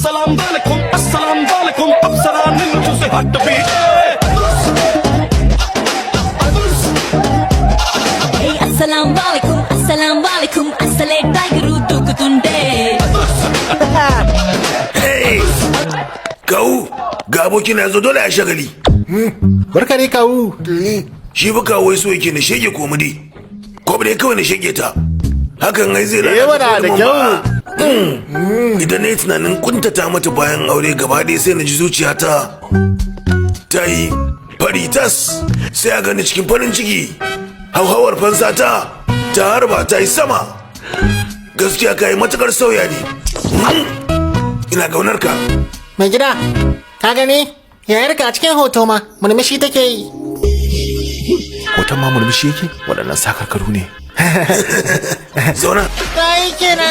assalamu alaikum apsara ninnu chuse heartbeat hey assalamu alaikum asale tiger dukutunde hey kawu ga abokina yazo dole a shagali barka dai kawu shi ba kawo so yake na shege komedi ko bai kawai na shege ta hakan ai zai lalata da kyau idan na yi tunanin kuntata mata bayan aure gaba ɗaya sai na ji zuciyata ta yi fari tas sai a gani cikin farin ciki hauhawar fansa ta harba ta yi sama gaskiya ka yi matukar sauya ne ina gaunar ka mai gida ka gani yayarka a cikin hoto ma murmushi take yi hoton ma murmushi yake waɗannan sakarkaru ne zauna ta yi kira